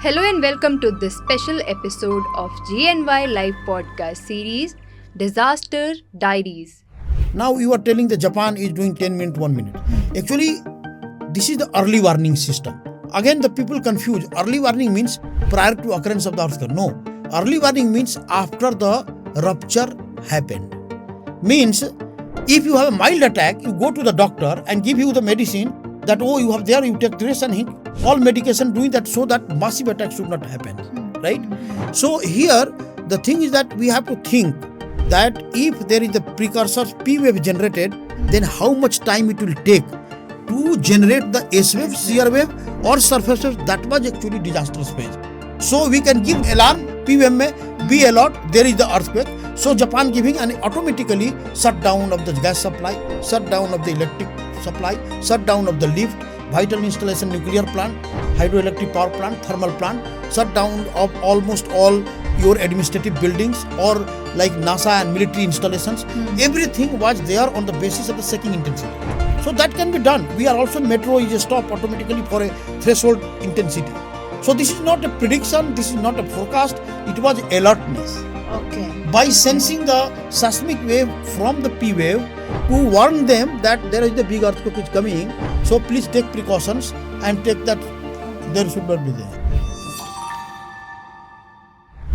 Hello and welcome to this special episode of GNY Live podcast series Disaster Diaries. Now you are telling that Japan is doing 10 minutes, 1 minute. Actually, this is the early warning system. Again, the people confuse. Early warning means prior to occurrence of the earthquake. No. Early warning means after the rupture happened. Means if you have a mild attack, you go to the doctor and give you the medicine that, you have there, you take this and all medication doing that so that massive attack should not happen. Right? So here, the thing is that we have to think that if there is the precursor P wave generated, then how much time it will take to generate the S wave, shear wave or surface wave. That was actually disastrous phase. So we can give alarm, P wave may be alert, there is the earthquake. So Japan giving and automatically shut down of the gas supply, shut down of the electric supply, shut down of the lift, vital installation, nuclear plant, hydroelectric power plant, thermal plant, shut down of almost all your administrative buildings or like NASA and military installations. Everything was there on the basis of the shaking intensity. So that can be done. We are also metro is stopped automatically for a threshold intensity. So this is not a prediction, this is not a forecast, it was alertness. Okay. By sensing the seismic wave from the P wave to warn them that there is the big earthquake is coming. So please take precautions and take that there should not be there.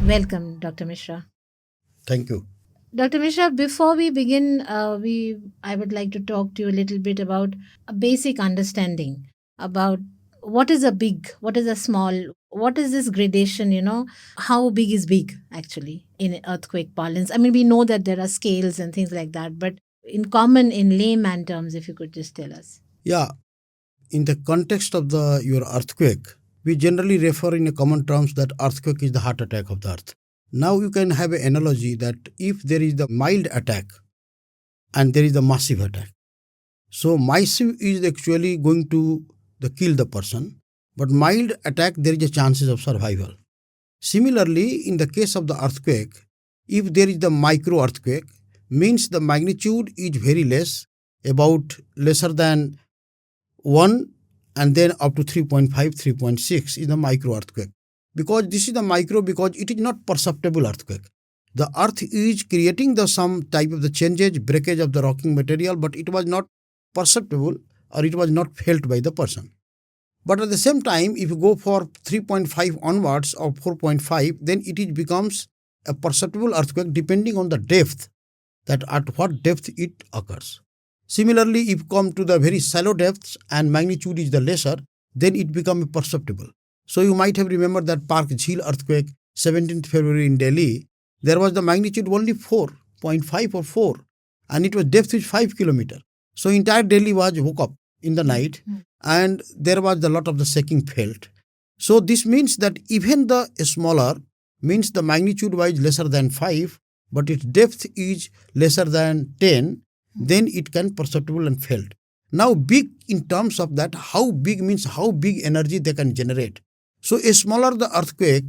Welcome, Dr. Mishra. Thank you. Dr. Mishra, before we begin, I would like to talk to you a little bit about a basic understanding about what is a big, what is a small, what is this gradation, how big is big actually in earthquake parlance? I mean, we know that there are scales and things like that, but in layman terms, if you could just tell us. Yeah, in the context of your earthquake, we generally refer in a common terms that earthquake is the heart attack of the earth. Now you can have an analogy that if there is the mild attack and there is the massive attack. So massive is actually going to kill the person, but mild attack there is a chances of survival. Similarly, in the case of the earthquake, if there is the micro earthquake, means the magnitude is very less, about lesser than 1 and then up to 3.5, 3.6 is the micro earthquake. Because this is the micro because it is not perceptible earthquake. The earth is creating some type of the changes, breakage of the rocking material, but it was not perceptible or it was not felt by the person. But at the same time, if you go for 3.5 onwards or 4.5, then it becomes a perceptible earthquake depending on the depth, that at what depth it occurs. Similarly, if you come to the very shallow depths and magnitude is the lesser, then it becomes perceptible. So you might have remembered that Park Jheel earthquake, 17th February in Delhi, there was the magnitude only 4.5 or 4 and it was depth is 5 kilometers. So entire Delhi was woke up in the night and there was a lot of the shaking felt. So this means that even the smaller means the magnitude wise lesser than 5, but its depth is lesser than 10, then it can perceptible and felt. Now big in terms of that, how big means how big energy they can generate. So a smaller the earthquake,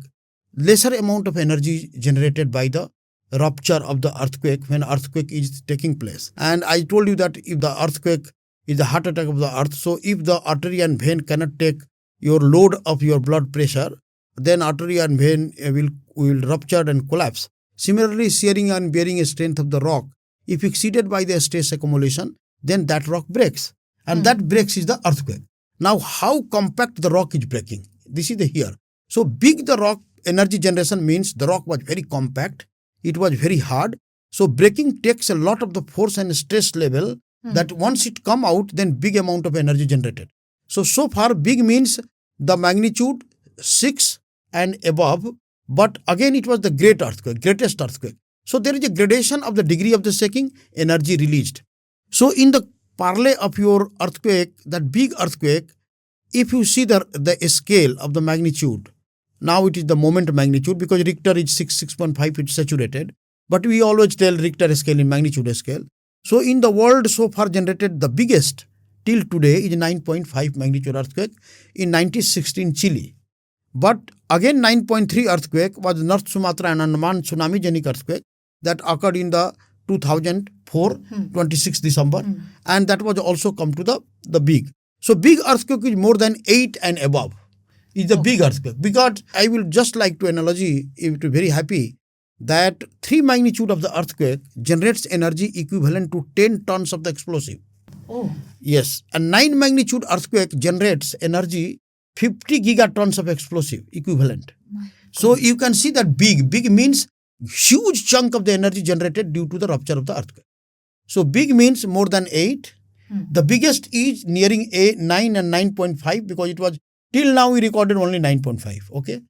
lesser amount of energy generated by the rupture of the earthquake when earthquake is taking place. And I told you that if the earthquake is the heart attack of the earth, so if the artery and vein cannot take your load of your blood pressure, then artery and vein will rupture and collapse. Similarly, shearing and bearing strength of the rock, if exceeded by the stress accumulation, then that rock breaks. And that breaks is the earthquake. Now, how compact the rock is breaking? This is the here. So big the rock energy generation means the rock was very compact. It was very hard. So breaking takes a lot of the force and stress level that once it come out, then big amount of energy generated. So far big means the magnitude 6 and above. But again, it was the greatest earthquake. So there is a gradation of the degree of the shaking, energy released. So in the parlay of your earthquake, that big earthquake, if you see the scale of the magnitude, now it is the moment magnitude because Richter is 6.5, it's saturated. But we always tell Richter scale in magnitude scale. So in the world so far generated the biggest till today is 9.5 magnitude earthquake in 1916 Chile. But again 9.3 earthquake was North Sumatra and Andaman tsunami-genic earthquake that occurred in the 2004, 26 December. And that was also come to the big. So big earthquake is more than 8 and above. is the big earthquake. Because I will just like to analogy, if to very happy, that 3 magnitude of the earthquake generates energy equivalent to 10 tons of the explosive. Oh. Yes, a 9 magnitude earthquake generates energy 50 gigatons of explosive equivalent. So you can see that big means huge chunk of the energy generated due to the rupture of the earthquake. So big means more than 8. The biggest is nearing 9 and 9.5 because it was till now we recorded only 9.5. Okay.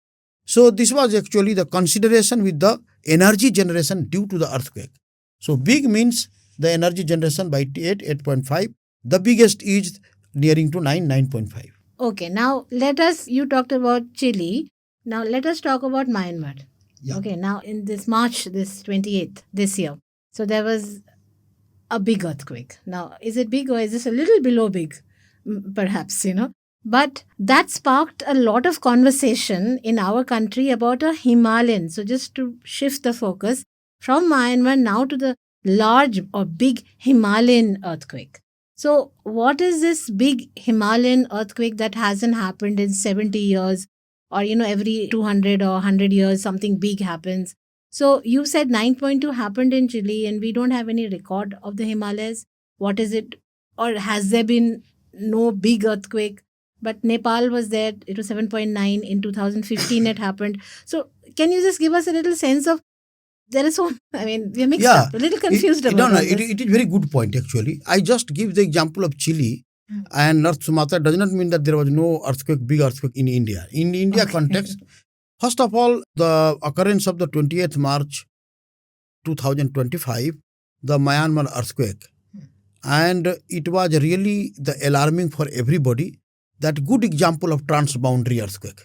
So this was actually the consideration with the energy generation due to the earthquake. So big means the energy generation by 8.5. The biggest is nearing to 9.5. Okay, now you talked about Chile. Now let us talk about Myanmar. Yeah. Okay, now in this March, this 28th, this year. So there was a big earthquake. Now, is it big or is this a little below big? Perhaps, But that sparked a lot of conversation in our country about a Himalayan. So just to shift the focus from Myanmar now to the large or big Himalayan earthquake. So, what is this big Himalayan earthquake that hasn't happened in 70 years? Or, every 200 or 100 years, something big happens. So, you said 9.2 happened in Chile and we don't have any record of the Himalayas. What is it? Or has there been no big earthquake? But Nepal was there. It was 7.9. In 2015, it happened. So, can you just give us a little sense of there is so, we're mixed up, a little confused about this. It is very good point actually. I just give the example of Chile and North Sumatra. Does not mean that there was no big earthquake in India. In India context, first of all, the occurrence of the 28th March 2025, the Myanmar earthquake. And it was really the alarming for everybody. That good example of transboundary earthquake.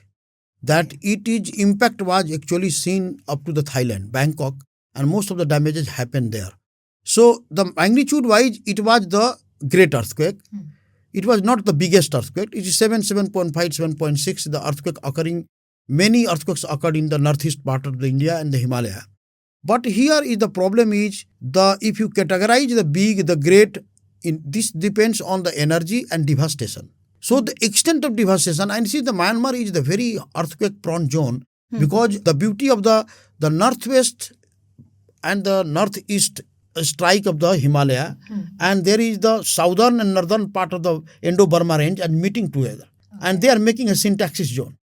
That its impact was actually seen up to the Thailand, Bangkok, and most of the damages happened there. So the magnitude wise, it was the great earthquake. It was not the biggest earthquake. It is 7.5, 7.6. The earthquake occurring, many earthquakes occurred in the northeast part of the India and the Himalaya. But here is the problem is if you categorize the big, the great, this depends on the energy and devastation. So the extent of devastation, and see the Myanmar is the very earthquake prone zone because the beauty of the northwest and the northeast strike of the Himalaya and there is the southern and northern part of the Indo-Burma range and meeting together and they are making a syntaxis zone.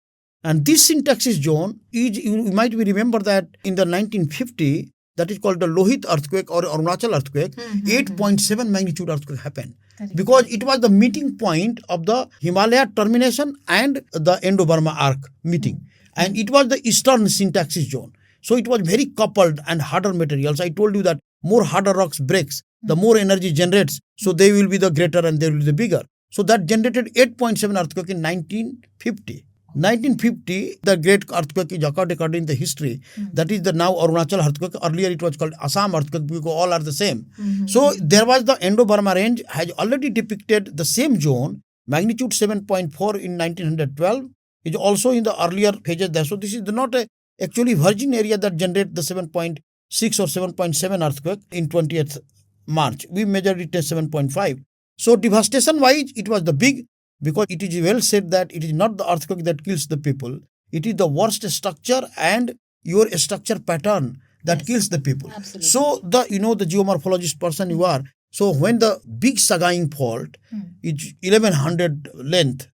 And this syntaxis zone is, you might remember that in the 1950, that is called the Lohit earthquake or Arunachal earthquake, 8.7 magnitude earthquake happened. Because it was the meeting point of the Himalaya termination and the Indo-Burma arc meeting. And it was the eastern syntaxis zone. So it was very coupled and harder materials. I told you that more harder rocks breaks, the more energy generates. So they will be the greater and they will be the bigger. So that generated 8.7 earthquake in 1950. 1950, the great earthquake is occurred according to the history. That is the now Arunachal earthquake. Earlier it was called Assam earthquake because all are the same. So there was the Indo-Burma range has already depicted the same zone, magnitude 7.4 in 1912. Is also in the earlier phases there. So this is not a actually virgin area that generate the 7.6 or 7.7 earthquake in 20th March. We measured it as 7.5. So devastation wise, it was the big. Because it is well said that it is not the earthquake that kills the people. It is the worst structure and your structure pattern that kills the people. Absolutely. So the geomorphologist person you are. So when the big Sagaing fault is 1100 length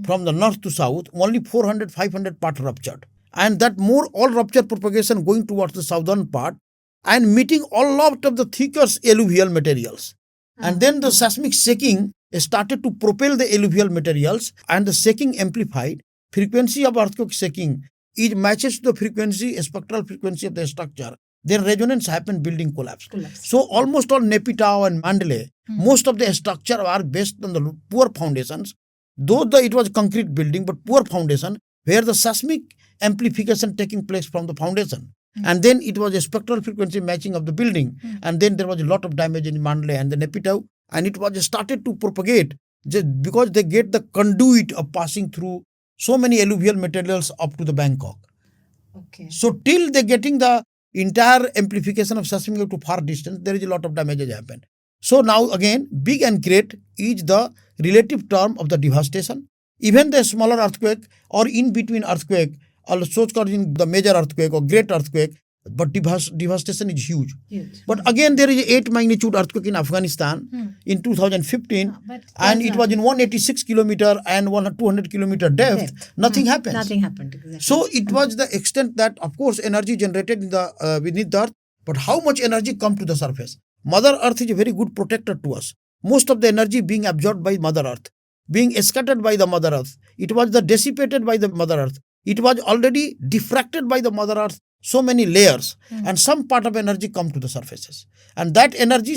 from the north to south, only 400, 500 part ruptured. And that more all rupture propagation going towards the southern part and meeting all lot of the thicker alluvial materials. And then the seismic shaking started to propel the alluvial materials and the shaking amplified. Frequency of earthquake shaking is matches to the frequency, spectral frequency of the structure. Then resonance happened, building collapse. So almost all Naypyidaw and Mandalay, most of the structure are based on the poor foundations. Though it was concrete building, but poor foundation where the seismic amplification taking place from the foundation. And then it was a spectral frequency matching of the building. And then there was a lot of damage in Mandalay and the Naypyidaw. And it was started to propagate just because they get the conduit of passing through so many alluvial materials up to the Bangkok. Okay. So till they getting the entire amplification of seismic to far distance, there is a lot of damage happened. So now again, big and great is the relative term of the devastation. Even the smaller earthquake or in between earthquake, also causing the major earthquake or great earthquake, but devastation is huge. But again, there is a 8 magnitude earthquake in Afghanistan in 2015, and it was in 186 kilometer and 200 kilometer depth. Nothing happens. Nothing happened. Exactly. So it was the extent that, of course, energy generated in the beneath the earth, but how much energy come to the surface? Mother Earth is a very good protector to us. Most of the energy being absorbed by Mother Earth, being scattered by the Mother Earth. It was the dissipated by the Mother Earth. It was already diffracted by the Mother Earth, so many layers, and some part of energy come to the surfaces. And that energy,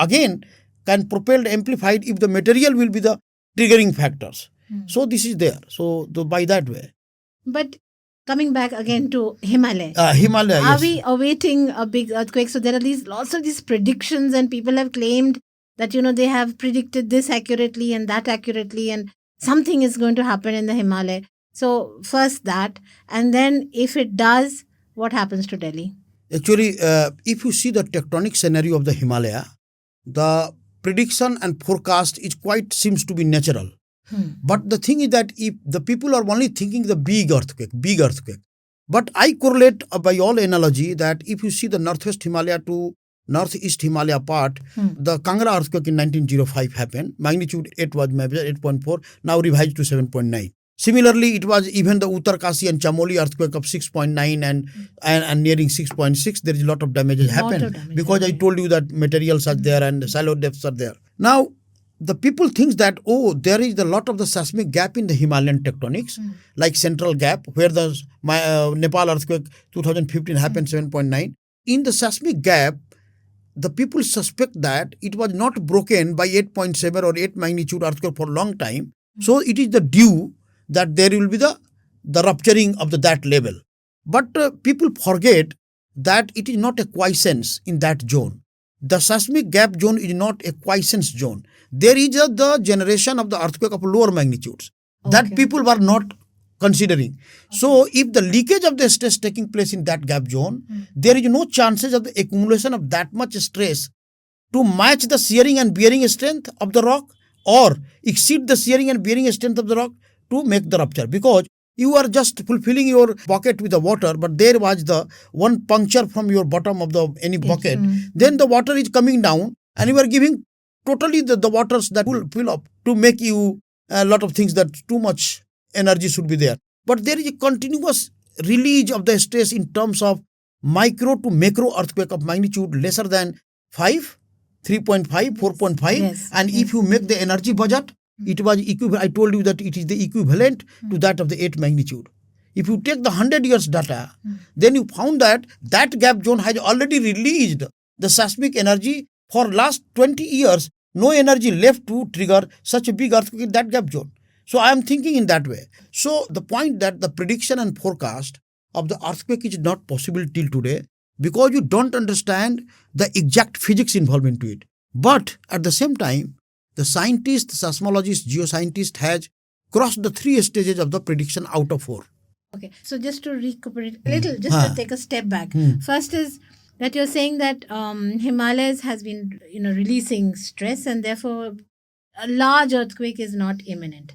again, can propelled, amplified if the material will be the triggering factors. So this is there. So by that way. But coming back again to Himalaya. Himalaya, Are yes. we awaiting a big earthquake? So there are lots of these predictions, and people have claimed that, they have predicted this accurately and that accurately, and something is going to happen in the Himalaya. So first that, and then if it does, what happens to Delhi? Actually, if you see the tectonic scenario of the Himalaya, the prediction and forecast is quite seems to be natural. But the thing is that if the people are only thinking the big earthquake. But I correlate by all analogy that if you see the northwest Himalaya to northeast Himalaya part, the Kangra earthquake in 1905 happened. Magnitude 8 was measured, 8.4, now revised to 7.9. Similarly, it was even the Uttarkasi and Chamoli earthquake of 6.9 and nearing 6.6. There is a lot of damages happened because I told you that materials are there and the shallow depths are there. Now, the people think that, there is a lot of the seismic gap in the Himalayan tectonics, like central gap, where the Nepal earthquake 2015 happened 7.9. In the seismic gap, the people suspect that it was not broken by 8.7 or 8 magnitude earthquake for a long time. So it is the due that there will be the rupturing of that level. But people forget that it is not a quiescence in that zone. The seismic gap zone is not a quiescence zone. There is the generation of the earthquake of lower magnitudes that people were not considering. So if the leakage of the stress taking place in that gap zone, there is no chances of the accumulation of that much stress to match the shearing and bearing strength of the rock or exceed the shearing and bearing strength of the rock to make the rupture, because you are just fulfilling your bucket with the water, but there was the one puncture from your bottom of the any bucket. Then the water is coming down and you are giving totally the waters that will fill up to make you a lot of things that too much energy should be there. But there is a continuous release of the stress in terms of micro to macro earthquake of magnitude lesser than 5, 3.5, 4.5. And if you make the energy budget, it was equivalent. I told you that it is the equivalent to that of the 8 magnitude. If you take the 100 years data, then you found that gap zone has already released the seismic energy for last 20 years. No energy left to trigger such a big earthquake in that gap zone. So I am thinking in that way. So the point that the prediction and forecast of the earthquake is not possible till today because you don't understand the exact physics involved into it. But at the same time, the scientists, seismologists, geoscientists has crossed the 3 stages of the prediction out of 4. Okay, so just to recuperate a little, just to take a step back. First is that you're saying that Himalayas has been, releasing stress, and therefore a large earthquake is not imminent.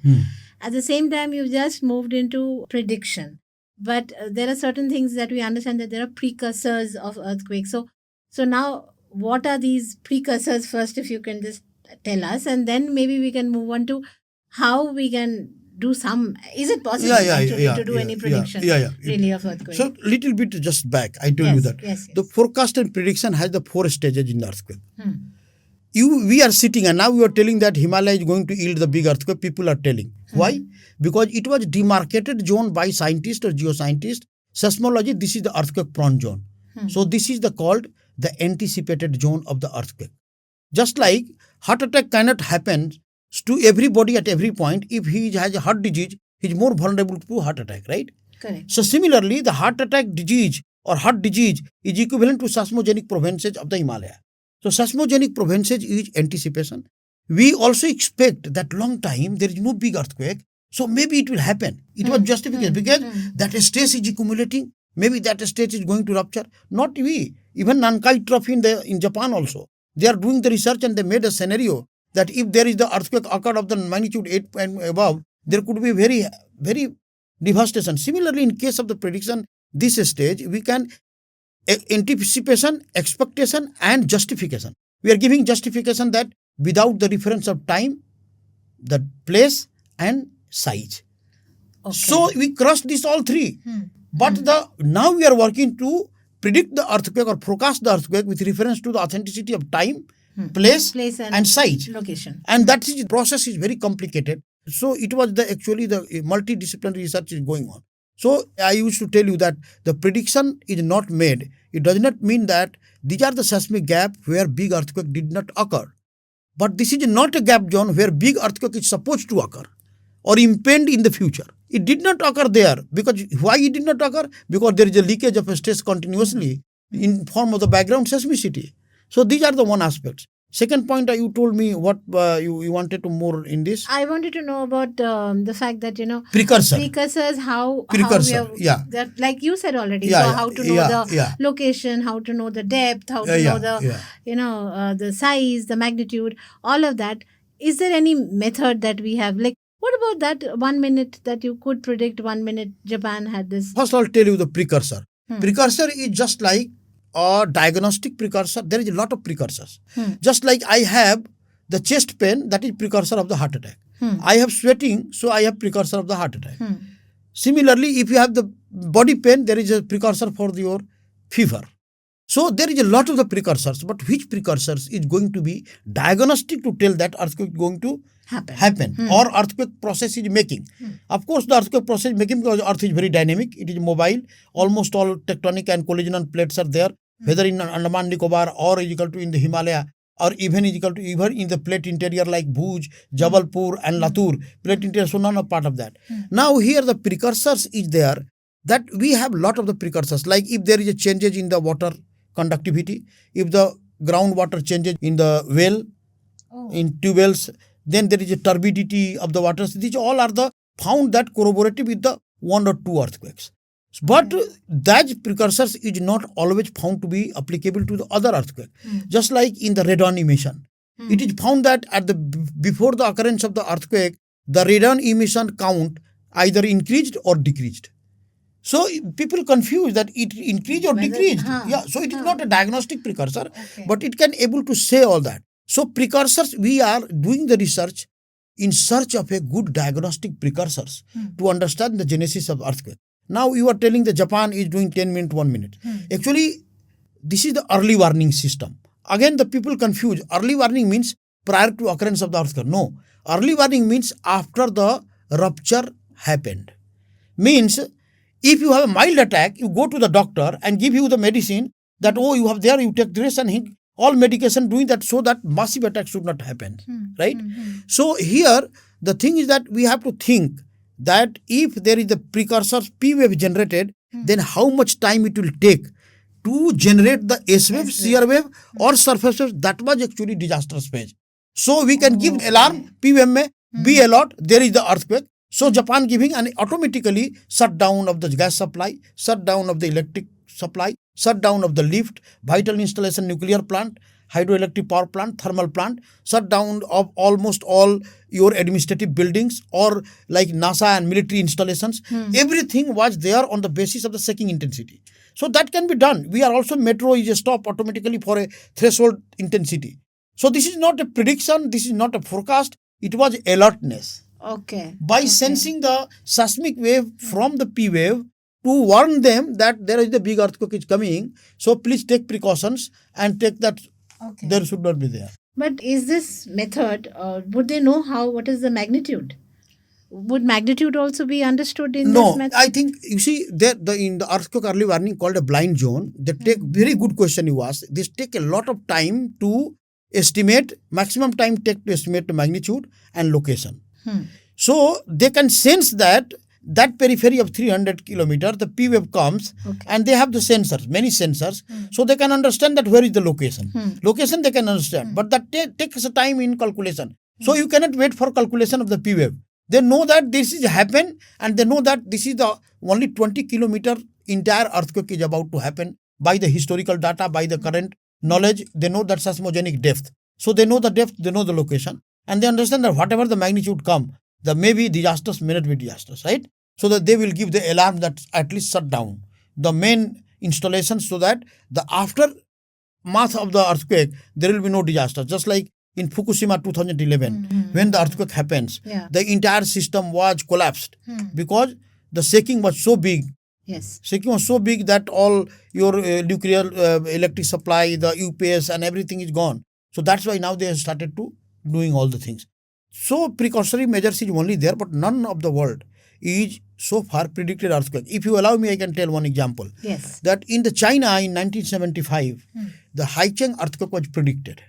At the same time, you've just moved into prediction. But there are certain things that we understand that there are precursors of earthquakes. So now, what are these precursors first, if you can just tell us, and then maybe we can move on to how we can do some. Is it possible to do any prediction really of earthquake? So little bit just back, I tell you that the forecast and prediction has the 4 stages in the earthquake. We are sitting and now you are telling that Himalaya is going to yield the big earthquake. People are telling. Why? Because it was demarcated zone by scientists or geoscientists. Seismology, this is the earthquake prone zone. So this is called the anticipated zone of the earthquake. Just like heart attack cannot happen to everybody at every point. If he has a heart disease, he is more vulnerable to heart attack, right? Correct. So similarly, the heart attack disease or heart disease is equivalent to seismogenic provinces of the Himalaya. So seismogenic provinces is anticipation. We also expect that long time there is no big earthquake, so maybe it will happen. It was justification because that stress is accumulating. Maybe that stress is going to rupture. Not we. Even Nankai Trophy in Japan also. They are doing the research and they made a scenario that if there is the earthquake occurred of the magnitude 8 and above, There could be very devastation. Similarly, in case of the prediction, this stage, we can anticipation, expectation, and justification. We are giving justification that without the reference of time, the place, and size. Okay. So we cross these all three. But now we are working to predict the earthquake or forecast the earthquake with reference to the authenticity of time, place and size. Location. And that process is very complicated. So it was actually the multidisciplinary research is going on. So I used to tell you that the prediction is not made. It does not mean that these are the seismic gap where big earthquake did not occur. But this is not a gap zone where big earthquake is supposed to occur or impend in the future. It did not occur there. Because why it did not occur? Because there is a leakage of stress continuously in form of the background seismicity. So these are the one aspects. Second point, you told me what you wanted to more in this. I wanted to know about the fact that, precursors, how Precursor, we have, that, like you said already, so how to know the location, how to know the depth, how to know the the size, the magnitude, all of that. Is there any method that we have? Like, what about that 1 minute that you could predict 1 minute Japan had this? First, I'll tell you the precursor. Precursor is just like a diagnostic precursor. There is a lot of precursors. Just like I have the chest pain, that is precursor of the heart attack. I have sweating, so I have precursor of the heart attack. Similarly, if you have the body pain, there is a precursor for your fever. So there is a lot of the precursors, but which precursors is going to be diagnostic to tell that earthquake is going to happen or earthquake process is making. Of course, the earthquake process is making because Earth is very dynamic. It is mobile. Almost all tectonic and collisional plates are there, whether in Andaman Nicobar or is equal to in the Himalaya, or even is equal to even in the plate interior like Bhuj, Jabalpur and Latur. Plate interior, so none of part of that. Now here the precursors is there, that we have lot of the precursors. Like if there is a changes in the water conductivity, if the groundwater changes in the well, in tube wells, then there is a turbidity of the waters. These all are the found that corroborative with the 1 or 2 earthquakes. But that precursors is not always found to be applicable to the other earthquake. Just like in the radon emission, it is found that at the before the occurrence of the earthquake, the radon emission count either increased or decreased. So people confuse that it increased or decreased. So it is not a diagnostic precursor, but it can able to say all that. So precursors, we are doing the research in search of a good diagnostic precursors to understand the genesis of earthquake. Now you are telling that Japan is doing 10 minutes, 1 minute. Actually, this is the early warning system. Again, the people confuse. Early warning means prior to occurrence of the earthquake. No. Early warning means after the rupture happened. Means if you have a mild attack, you go to the doctor and give you the medicine that, you have there, you take this and all medication doing that so that massive attack should not happen. Right? So here, the thing is that we have to think that if there is the precursors P wave generated, then how much time it will take to generate the S wave, shear wave or surface wave. That was actually disaster phase. So we can give alarm, P wave may be alert, there is the earthquake. So Japan giving and automatically shut down of the gas supply, shut down of the electric supply, shut down of the lift, vital installation, nuclear plant, hydroelectric power plant, thermal plant, shut down of almost all your administrative buildings or like NASA and military installations. Everything was there on the basis of the shaking intensity. So that can be done. We are also metro is a stop automatically for a threshold intensity. So this is not a prediction. This is not a forecast. It was alertness. By sensing the seismic wave from the P wave to warn them that there is the big earthquake is coming. So please take precautions and take that. There should not be there. But is this method, would they know what is the magnitude? Would magnitude also be understood in this method? No, I think, you see, in the earthquake early warning called a blind zone, they take, very good question you asked, this take a lot of time to estimate, maximum time take to estimate the magnitude and location. So they can sense that periphery of 300 kilometers, the P wave comes and they have the sensors, many sensors. So they can understand that where is the location. Location they can understand, but that takes a time in calculation. So you cannot wait for calculation of the P wave. They know that this is happen and they know that this is the only 20 kilometer entire earthquake is about to happen by the historical data, by the current knowledge. They know that seismogenic depth. So they know the depth, they know the location and they understand that whatever the magnitude come, the maybe disasters may not be disasters, right? So that they will give the alarm that at least shut down the main installations so that the aftermath of the earthquake, there will be no disaster. Just like in Fukushima 2011, when the earthquake happens, the entire system was collapsed because the shaking was so big. Yes. Shaking was so big that all your nuclear electric supply, the UPS and everything is gone. So that's why now they have started to doing all the things. So precautionary measures is only there, but none of the world is so far predicted earthquake. If you allow me, I can tell one example. Yes. That in the China in 1975, the Haicheng earthquake was predicted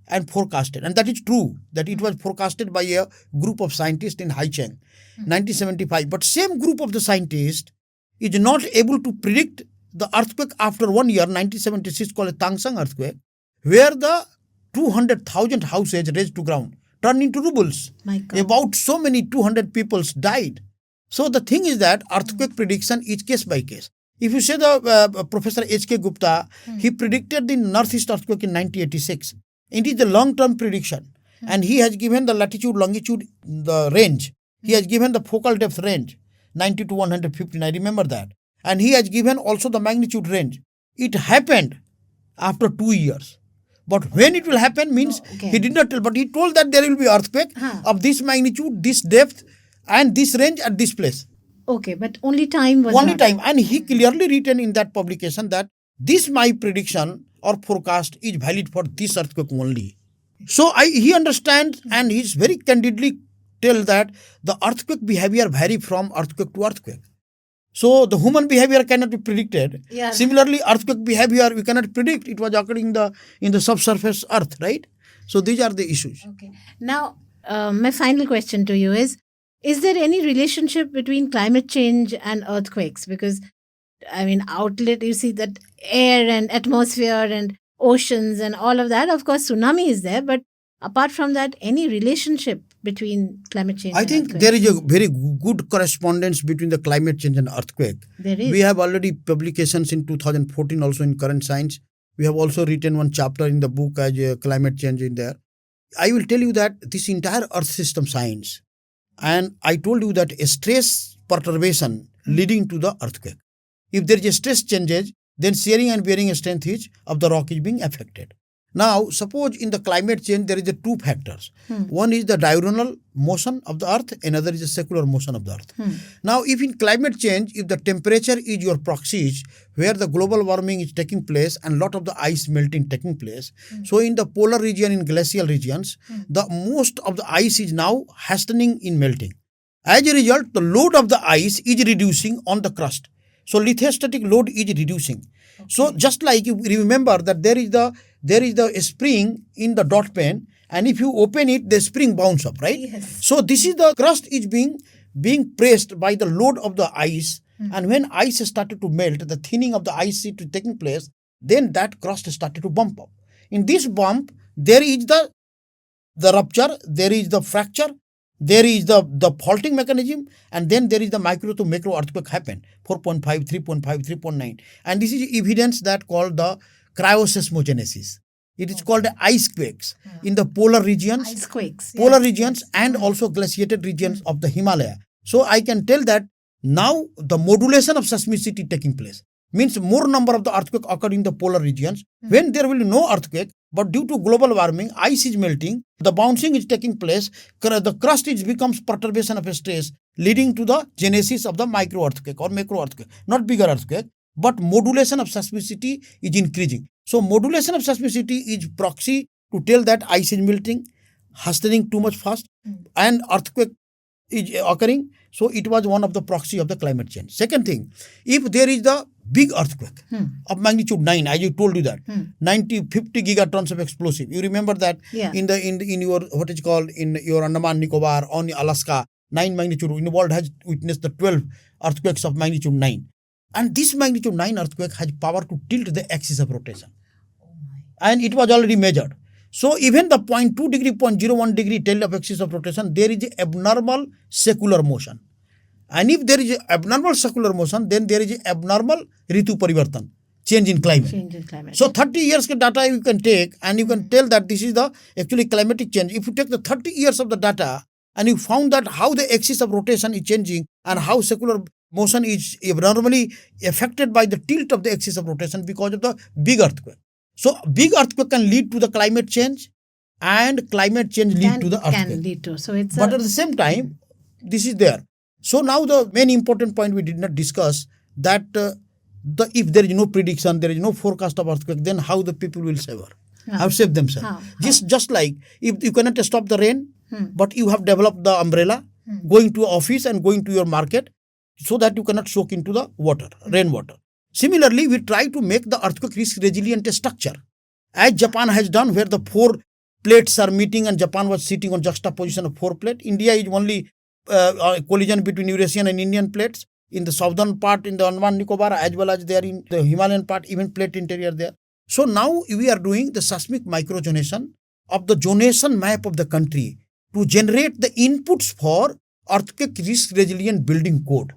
and forecasted. And that is true, that it was forecasted by a group of scientists in Haicheng, 1975. But same group of the scientists is not able to predict the earthquake after 1 year, 1976, called a Tangshan earthquake, where the 200,000 houses razed to ground, turned into rubles. About so many 200 people died. So the thing is that earthquake prediction is case by case. If you say the Professor H.K. Gupta, he predicted the northeast earthquake in 1986. It is the long-term prediction. And he has given the latitude, longitude, the range. He has given the focal depth range, 90 to 115. I remember that. And he has given also the magnitude range. It happened after 2 years. But when it will happen means he did not tell. But he told that there will be earthquake of this magnitude, this depth, and this range at this place. Okay, but only time was only not. time. And he clearly written in that publication that this my prediction or forecast is valid for this earthquake only. So he understands and he's very candidly tell that the earthquake behavior vary from earthquake to earthquake. So the human behavior cannot be predicted. Yeah. Similarly, earthquake behavior we cannot predict. It was occurring in the subsurface earth, right? So these are the issues. Okay. Now, my final question to you is there any relationship between climate change and earthquakes? Because, I mean, outlet, you see that air and atmosphere and oceans and all of that. Of course, tsunami is there, but apart from that, any relationship between climate change I think there is a very good correspondence between the climate change and earthquake. There is. We have already publications in 2014 also in Current Science. We have also written one chapter in the book as climate change in there. I will tell you that this entire earth system science, and I told you that a stress perturbation leading to the earthquake. If there is a stress changes, then shearing and bearing strength of the rock is being affected. Now, suppose in the climate change, there is two factors. One is the diurnal motion of the earth, another is the secular motion of the earth. Now, if in climate change, if the temperature is your proxies, where the global warming is taking place and lot of the ice melting taking place, so in the polar region, in glacial regions, the most of the ice is now hastening in melting. As a result, the load of the ice is reducing on the crust. So lithostatic load is reducing. Okay. So just like you remember that there is the spring in the dot pen, and if you open it, the spring bounce up, right? Yes. So this is the crust is being pressed by the load of the ice, and when ice started to melt, the thinning of the ice sheet is taking place, then that crust started to bump up. In this bump, there is the rupture, there is the fracture, there is the faulting mechanism, and then there is the micro to macro earthquake happened, 4.5, 3.5, 3.9. And this is evidence that called the cryoseismogenesis. It is called ice quakes in the polar regions, ice quakes, polar regions, and also glaciated regions of the Himalaya. So I can tell that now the modulation of seismicity taking place. Means more number of the earthquake occurred in the polar regions when there will be no earthquake, but due to global warming, ice is melting, the bouncing is taking place, the crust becomes perturbation of stress, leading to the genesis of the micro earthquake or macro earthquake, not bigger earthquake, but modulation of seismicity is increasing. So modulation of seismicity is proxy to tell that ice is melting, hastening too much fast, and earthquake is occurring. So it was one of the proxy of the climate change. Second thing, if there is the big earthquake of magnitude 9, as you told you that, 50 gigatons of explosive. You remember that in your, what is called, in your Andaman Nicobar, on Alaska, 9 magnitude. In the world has witnessed the 12 earthquakes of magnitude 9. And this magnitude 9 earthquake has power to tilt the axis of rotation. And it was already measured. So even the 0.2 degree, 0.01 degree tilt of axis of rotation, there is a abnormal secular motion. And if there is a abnormal secular motion, then there is a abnormal ritu parivartan, change in climate. So 30 years data you can take, and you can tell that this is the actually climatic change. If you take the 30 years of the data, and you found that how the axis of rotation is changing and how circular motion is abnormally affected by the tilt of the axis of rotation because of the big earthquake. So big earthquake can lead to the climate change, and climate change lead to the earthquake. Can lead to. So it's but at the same time, this is there. So now the main important point we did not discuss, that if there is no prediction, there is no forecast of earthquake, then how the people will have saved themselves. Just like if you cannot stop the rain, but you have developed the umbrella, going to office and going to your market, so that you cannot soak into the water, rainwater. Similarly, we try to make the earthquake risk resilient structure, as Japan has done, where the 4 plates are meeting and Japan was sitting on juxtaposition of 4 plates. India is only collision between Eurasian and Indian plates. In the southern part, in the Andaman Nicobar, as well as there in the Himalayan part, even plate interior there. So now we are doing the seismic microzonation of the zonation map of the country to generate the inputs for earthquake risk resilient building code,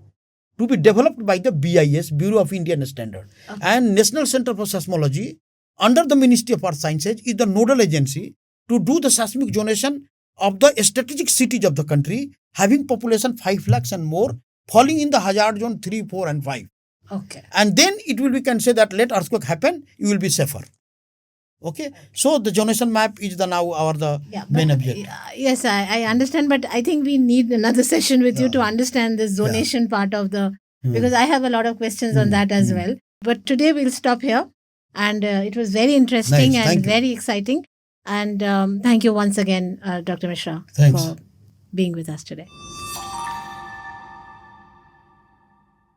to be developed by the BIS, Bureau of Indian Standard. Okay. And National Center for Seismology, under the Ministry of Earth Sciences, is the nodal agency to do the seismic zonation of the strategic cities of the country, having population 5 lakhs and more, falling in the hazard zone 3, 4 and 5. Okay. And then it will, we can say that let earthquake happen, you will be safer. Okay. So the zonation map is the main objective. Yes, I understand, but I think we need another session with you to understand the zonation part of the, because I have a lot of questions on that as well. But today we'll stop here, and it was very interesting and very exciting. And thank you once again, Dr. Mishra, for being with us today.